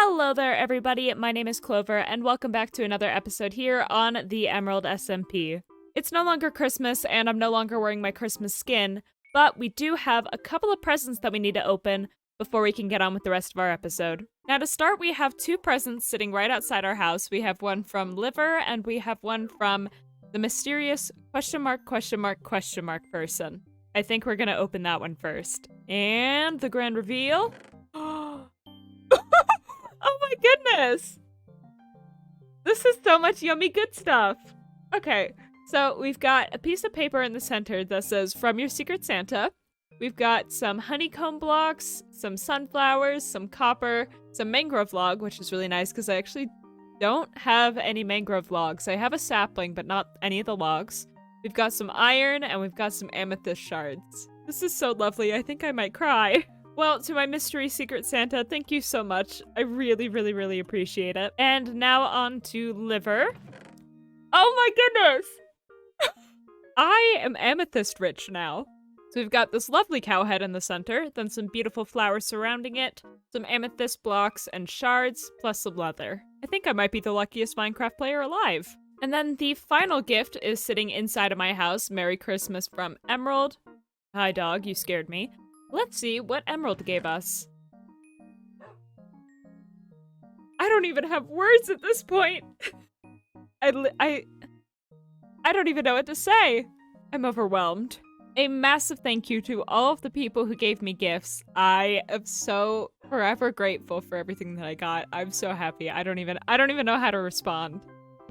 Hello there, everybody. My name is Clover, and welcome back to another episode here on the Emerald SMP. It's no longer Christmas, and I'm no longer wearing my Christmas skin, but we do have a couple of presents that we need to open before we can get on with the rest of our episode. Now, to start, we have two presents sitting right outside our house. We have one from Liver, and we have one from the mysterious question mark person. I think we're gonna open that one first. And the grand reveal. Oh my goodness! This is so much yummy good stuff! Okay, so we've got a piece of paper in the center that says, "From your Secret Santa." We've got some honeycomb blocks, some sunflowers, some copper, some mangrove log, which is really nice because I actually don't have any mangrove logs. I have a sapling, but not any of the logs. We've got some iron, and we've got some amethyst shards. This is so lovely, I think I might cry. Well, to my mystery Secret Santa, thank you so much. I really, really, really appreciate it. And now on to Liver. Oh my goodness! I am amethyst rich now. So we've got this lovely cow head in the center, then some beautiful flowers surrounding it, some amethyst blocks and shards, plus some leather. I think I might be the luckiest Minecraft player alive. And then the final gift is sitting inside of my house. Merry Christmas from Emerald. Hi dog, you scared me. Let's see what Emerald gave us. I don't even have words at this point. I don't even know what to say. I'm overwhelmed. A massive thank you to all of the people who gave me gifts. I am so forever grateful for everything that I got. I'm so happy. I don't even know how to respond.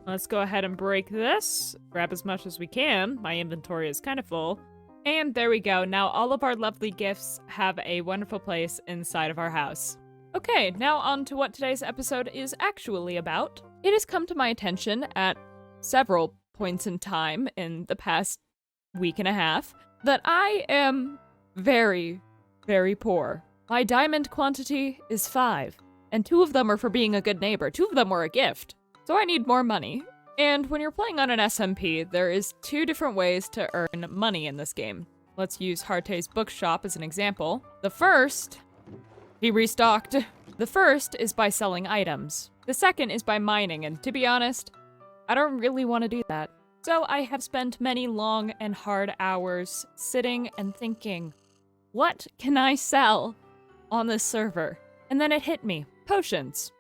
Let's go ahead and break this. Grab as much as we can. My inventory is kind of full. And there we go. Now all of our lovely gifts have a wonderful place inside of our house. Okay, now on to what today's episode is actually about. It has come to my attention at several points in time in the past week and a half that I am very, very poor. My diamond quantity is 5, and 2 of them are for being a good neighbor. 2 of them were a gift. So I need more money. And when you're playing on an SMP, there is 2 different ways to earn money in this game. Let's use Harte's bookshop as an example. The first, he restocked. The first is by selling items. The second is by mining, and to be honest, I don't really want to do that. So I have spent many long and hard hours sitting and thinking, what can I sell on this server? And then it hit me, potions.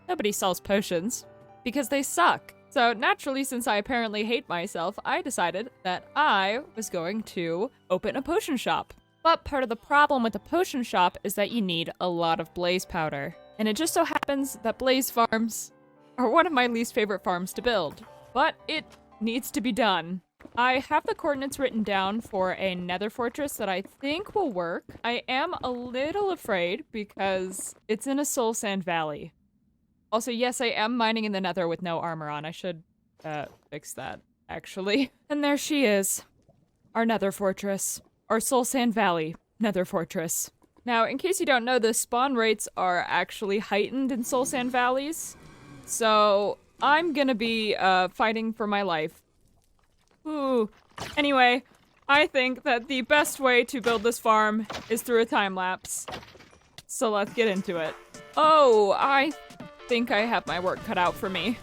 Nobody sells potions because they suck. So naturally, since I apparently hate myself, I decided that I was going to open a potion shop. But part of the problem with a potion shop is that you need a lot of blaze powder. And it just so happens that blaze farms are one of my least favorite farms to build. But it needs to be done. I have the coordinates written down for a nether fortress that I think will work. I am a little afraid because it's in a soul sand valley. Also, yes, I am mining in the nether with no armor on. I should fix that, actually. And there she is. Our nether fortress. Our Soul Sand Valley nether fortress. Now, in case you don't know, the spawn rates are actually heightened in Soul Sand Valleys. So, I'm gonna be fighting for my life. Ooh. Anyway, I think that the best way to build this farm is through a time lapse. So let's get into it. Oh, I think I have my work cut out for me.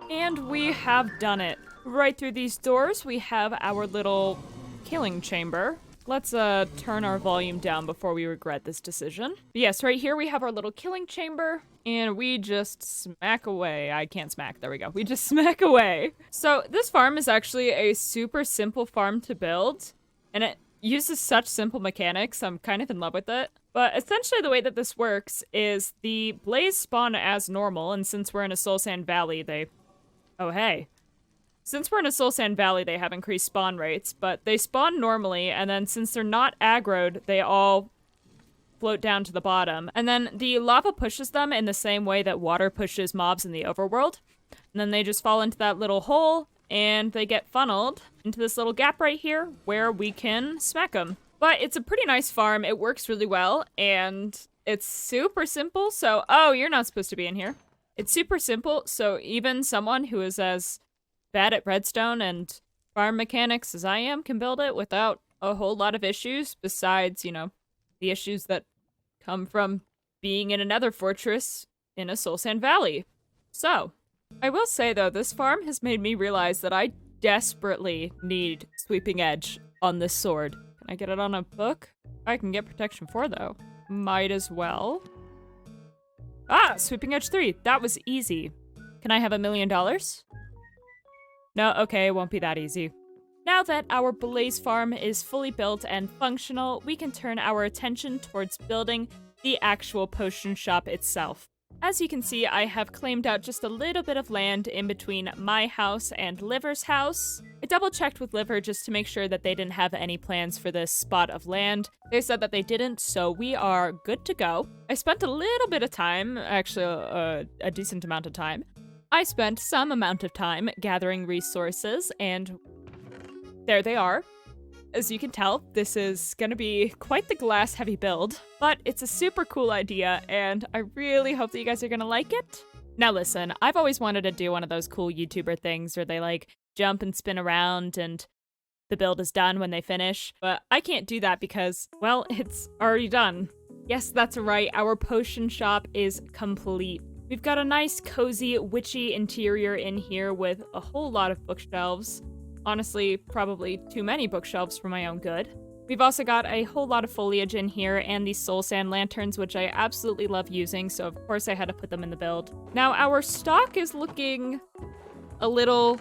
And we have done it. Right through these doors, we have our little killing chamber. let's turn our volume down before we regret this decision. But yes, right here we have our little killing chamber, and we just smack away. I can't smack, there we go. We just smack away. So this farm is actually a super simple farm to build, and it uses such simple mechanics. I'm kind of in love with it. But essentially the way that this works is the blaze spawn as normal, and since we're in a soul sand valley, Since we're in a soul sand valley, they have increased spawn rates, but they spawn normally, and then since they're not aggroed, they all float down to the bottom. And then the lava pushes them in the same way that water pushes mobs in the overworld. And then they just fall into that little hole, and they get funneled into this little gap right here where we can smack them. But it's a pretty nice farm. It works really well, and it's super simple. So, oh, you're not supposed to be in here. It's super simple, so even someone who is as bad at redstone and farm mechanics as I am can build it without a whole lot of issues, besides, you know, the issues that come from being in another fortress in a soul sand valley. So, I will say though, this farm has made me realize that I desperately need sweeping edge on this sword. Can I get it on a book? I can get protection 4 though. Might as well. Ah, sweeping edge 3. That was easy. Can I have $1 million? No, okay, it won't be that easy. Now that our blaze farm is fully built and functional, we can turn our attention towards building the actual potion shop itself. As you can see, I have claimed out just a little bit of land in between my house and Liver's house. I double-checked with Liver just to make sure that they didn't have any plans for this spot of land. They said that they didn't, so we are good to go. I spent a little bit of time, actually a decent amount of time. I spent some amount of time gathering resources, and there they are. As you can tell, this is gonna be quite the glass-heavy build, but it's a super cool idea, and I really hope that you guys are gonna like it. Now listen, I've always wanted to do one of those cool YouTuber things where they, like, jump and spin around and the build is done when they finish, but I can't do that because, well, it's already done. Yes, that's right, our potion shop is complete. We've got a nice, cozy, witchy interior in here with a whole lot of bookshelves. Honestly, probably too many bookshelves for my own good. We've also got a whole lot of foliage in here and these soul sand lanterns, which I absolutely love using, so of course I had to put them in the build. Now, our stock is looking a little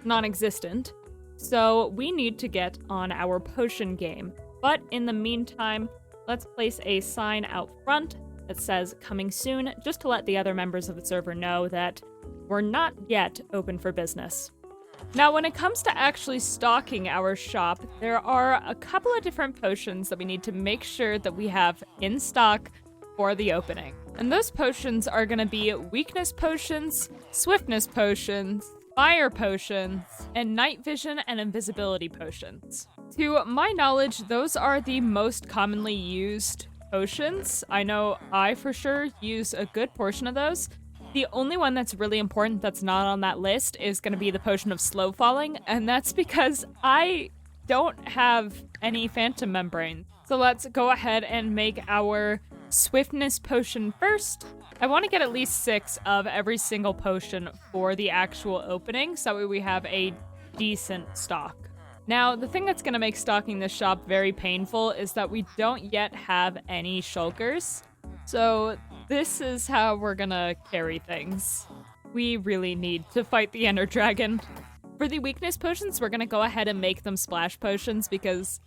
non-existent, so we need to get on our potion game. But in the meantime, let's place a sign out front that says coming soon, just to let the other members of the server know that we're not yet open for business. Now, when it comes to actually stocking our shop, there are a couple of different potions that we need to make sure that we have in stock for the opening. And those potions are going to be weakness potions, swiftness potions, fire potions, and night vision and invisibility potions. To my knowledge, those are the most commonly used potions. I know I for sure use a good portion of those. The only one that's really important that's not on that list is going to be the potion of slow falling, and that's because I don't have any phantom membrane. So let's go ahead and make our swiftness potion first. I want to get at least 6 of every single potion for the actual opening, so that way we have a decent stock. Now, the thing that's going to make stocking this shop very painful is that we don't yet have any shulkers. So this is how we're going to carry things. We really need to fight the Ender Dragon. For the weakness potions, we're going to go ahead and make them splash potions because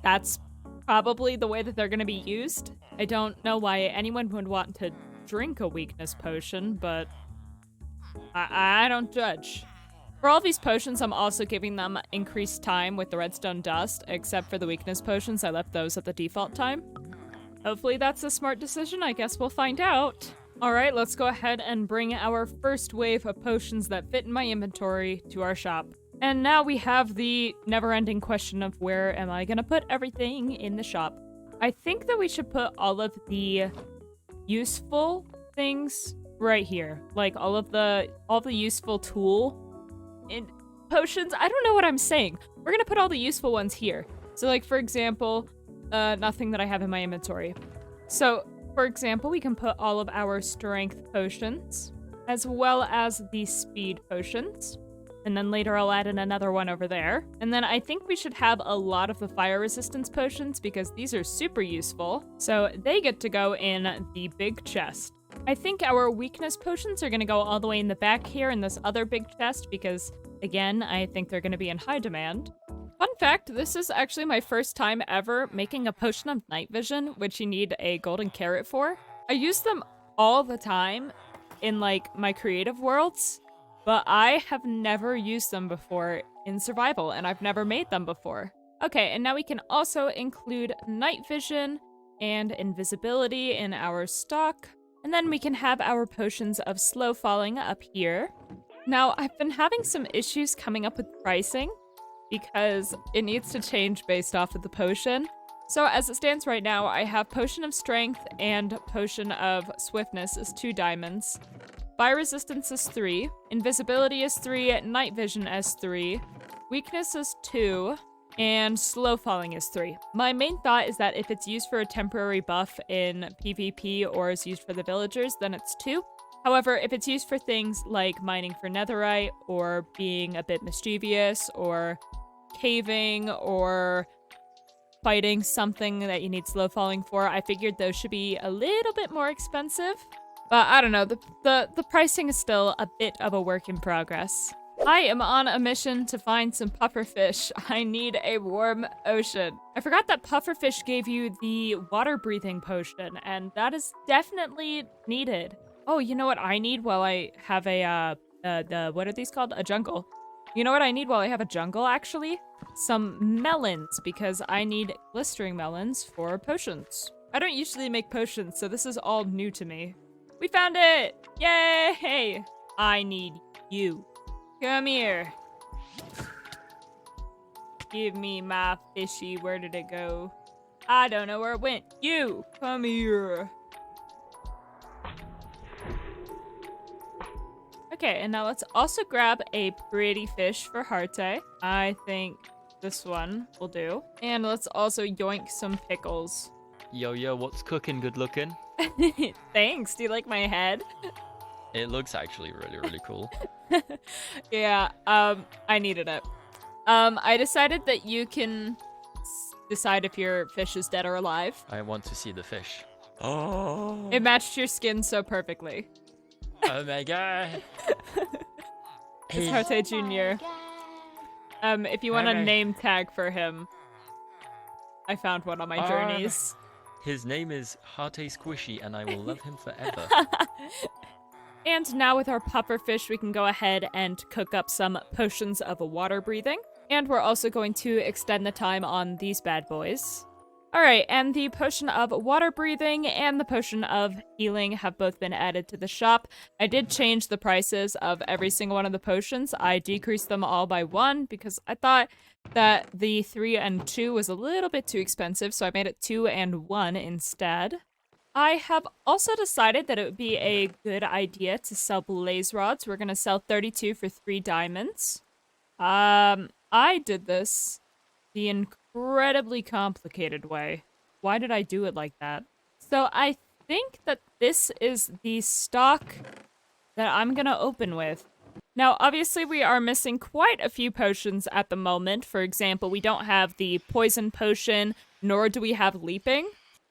that's probably the way that they're going to be used. I don't know why anyone would want to drink a weakness potion, but I don't judge. For all these potions, I'm also giving them increased time with the redstone dust, except for the weakness potions, I left those at the default time. Hopefully that's a smart decision, I guess we'll find out. Alright, let's go ahead and bring our first wave of potions that fit in my inventory to our shop. And now we have the never-ending question of where am I gonna put everything in the shop. I think that we should put all of the useful things right here. Like all the useful tool in potions. I don't know what I'm saying. We're gonna put all the useful ones here. So like, for example, nothing that I have in my inventory. So, for example, we can put all of our strength potions, as well as the speed potions. And then later I'll add in another one over there. And then I think we should have a lot of the fire resistance potions because these are super useful. So they get to go in the big chest. I think our weakness potions are going to go all the way in the back here in this other big chest because, again, I think they're going to be in high demand. Fun fact, this is actually my first time ever making a potion of night vision, which you need a golden carrot for. I use them all the time in, like, my creative worlds, but I have never used them before in survival, and I've never made them before. Okay, and now we can also include night vision and invisibility in our stock. And then we can have our potions of slow falling up here. Now, I've been having some issues coming up with pricing because it needs to change based off of the potion. So as it stands right now, I have Potion of Strength and Potion of Swiftness is 2 diamonds. Fire Resistance is 3. Invisibility is 3. Night Vision is 3. Weakness is 2. And slow falling is 3. My main thought is that if it's used for a temporary buff in PvP or is used for the villagers, then it's 2. However, if it's used for things like mining for netherite or being a bit mischievous or caving or fighting something that you need slow falling for, I figured those should be a little bit more expensive. But I don't know, the pricing is still a bit of a work in progress. I am on a mission to find some pufferfish. I need a warm ocean. I forgot that pufferfish gave you the water breathing potion, and that is definitely needed. Oh, you know what I need while I have a, what are these called? A jungle. You know what I need while I have a jungle, actually? Some melons, because I need glistering melons for potions. I don't usually make potions, so this is all new to me. We found it! Yay! I need you. Come here. Give me my fishy. Where did it go? I don't know where it went. You, come here. Okay, and now let's also grab a pretty fish for Harte. I think this one will do. And let's also yoink some pickles. Yo, what's cooking? Good looking? Thanks. Do you like my head? It looks actually really cool. Yeah, I needed it. I decided that you can decide if your fish is dead or alive. I want to see the fish. Oh! It matched your skin so perfectly. Oh my god! It's Harte Jr. If you want a name tag for him, I found one on my journeys. His name is Harte Squishy, and I will love him forever. And now with our pufferfish, we can go ahead and cook up some potions of water breathing. And we're also going to extend the time on these bad boys. Alright, and the potion of water breathing and the potion of healing have both been added to the shop. I did change the prices of every single one of the potions. I decreased them all by 1 because I thought that the 3 and 2 was a little bit too expensive, so I made it 2 and 1 instead. I have also decided that it would be a good idea to sell blaze rods. We're going to sell 32 for 3 diamonds. I did this the incredibly complicated way. Why did I do it like that? So I think that this is the stock that I'm going to open with. Now, obviously, we are missing quite a few potions at the moment. For example, we don't have the poison potion, nor do we have leaping.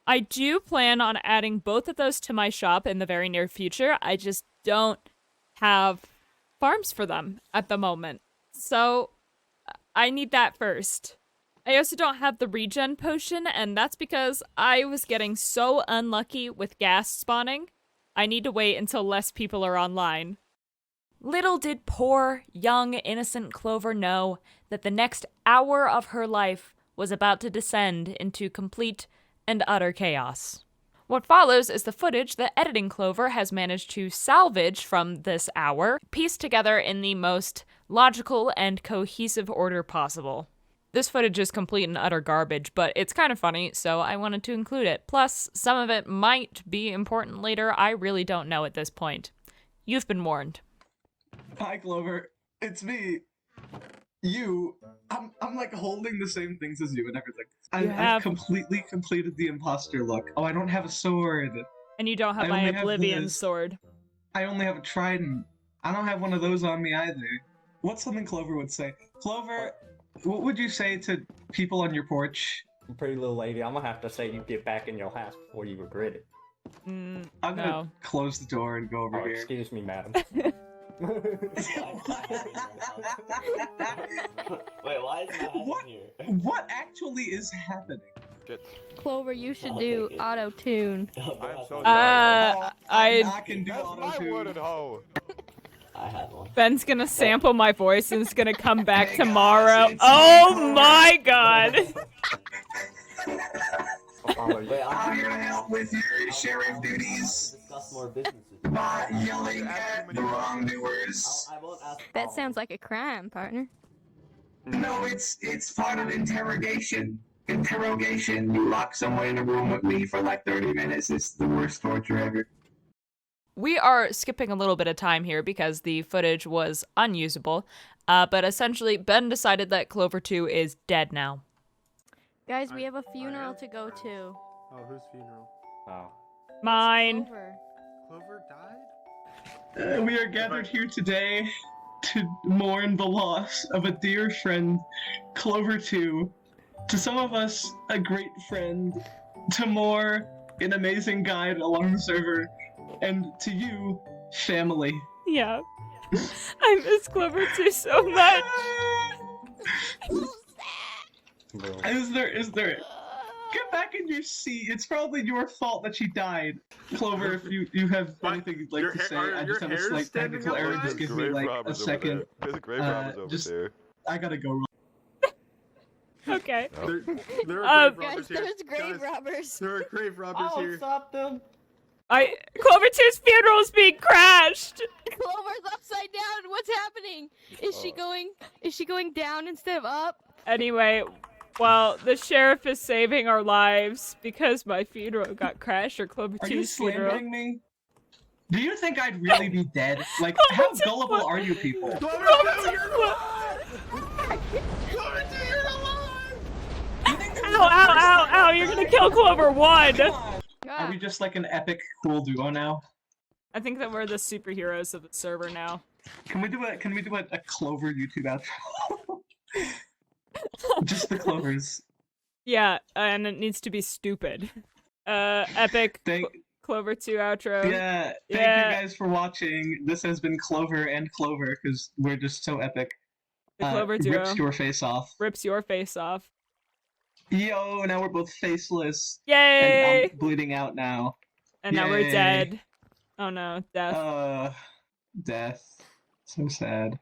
I do plan on adding both of those to my shop in the very near future. I just don't have farms for them at the moment. So I need that first. I also don't have the regen potion, and that's because I was getting so unlucky with gas spawning. I need to wait until less people are online. Little did poor, young, innocent Clover know that the next hour of her life was about to descend into complete and utter chaos. What follows is the footage that Editing Clover has managed to salvage from this hour, pieced together in the most logical and cohesive order possible. This footage is complete and utter garbage, but it's kind of funny, so I wanted to include it. Plus, some of it might be important later. I really don't know at this point. You've been warned. Hi, Clover. It's me. I'm like holding the same things as you and everything. I've completely completed the imposter look. Oh, I don't have a sword. And you don't have my Oblivion sword. I only have a trident. I don't have one of those on me either. What's something Clover would say? Clover, what would you say to people on your porch? Pretty little lady, I'm gonna have to say you get back in your house before you regret it. I'm gonna close the door and go over here. Excuse me, madam. Wait, why is that here? What actually is happening? Clover, you should do auto-tune. I'm so I can do That's my auto-tune. wooden hoe. I had one. Ben's gonna sample my voice and it's gonna come back Hey tomorrow. guys, it's Oh me, my god! Wait, I'm here to help with your sheriff duties discuss more businesses. by yelling at the wrongdoers. I won't ask. That sounds like a crime, partner. No, it's part of interrogation. Interrogation. You lock someone in a room with me for like 30 minutes. It's the worst torture ever. We are skipping a little bit of time here because the footage was unusable, but essentially Ben decided that Clover 2 is dead now. Guys, we have a funeral to go to. Oh, whose funeral? Oh. Mine. Clover. Clover died? We are gathered here today to mourn the loss of a dear friend, Clover 2. To some of us, a great friend. To more, an amazing guide along the server. And to you, family. Yeah. I miss Clover 2 so much. Is there... Get back in your seat. It's probably your fault that she died. Clover, if you have anything you'd like to say, I just have a slight technical error. Just give me like a second. There's a grave robbers over just- there. I gotta go. Okay. There are grave Guys, robbers here. there's grave robbers. There are grave robbers here. Stop them! Clover 2's funeral is being crashed! Clover's upside down. What's happening? Is she going down instead of up? Anyway, well, the sheriff is saving our lives because my funeral got crashed, or Clover Are you 2's funeral. slandering me? Do you think I'd really be dead? Like, Clover how 2 gullible are you people? Clover 2, you're alive! Clover 2, you're alive! Ow, ow, ow, ow, you're gonna kill Clover 1! Come on. Are we just like an epic cool duo now? I think that we're the superheroes of the server now. Can we do a Clover YouTube outro? Just the Clovers. Yeah, and it needs to be stupid. Epic Clover 2 outro. Yeah, thank you guys for watching. This has been Clover and Clover, because we're just so epic. The Clover duo. Rips your face off. Rips your face off. Yo, now we're both faceless. Yay! And I'm bleeding out now. And now we're Yay. dead. Oh no, death. Death. So sad.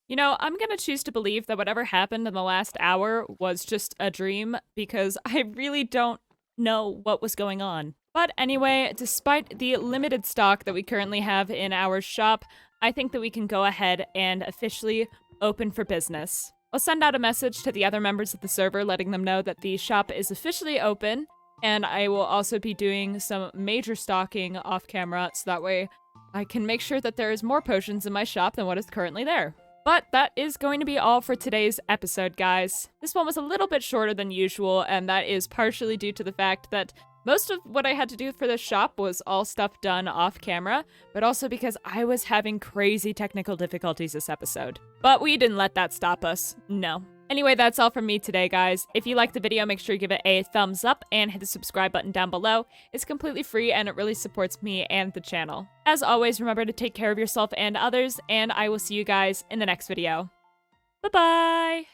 You know, I'm gonna choose to believe that whatever happened in the last hour was just a dream, because I really don't know what was going on. But anyway, despite the limited stock that we currently have in our shop, I think that we can go ahead and officially open for business. I'll send out a message to the other members of the server letting them know that the shop is officially open, and I will also be doing some major stocking off camera so that way I can make sure that there is more potions in my shop than what is currently there. But that is going to be all for today's episode, guys. This one was a little bit shorter than usual, and that is partially due to the fact that most of what I had to do for this shop was all stuff done off camera, but also because I was having crazy technical difficulties this episode. But we didn't let that stop us. No. Anyway, that's all from me today, guys. If you liked the video, make sure you give it a thumbs up and hit the subscribe button down below. It's completely free and it really supports me and the channel. As always, remember to take care of yourself and others, and I will see you guys in the next video. Bye-bye!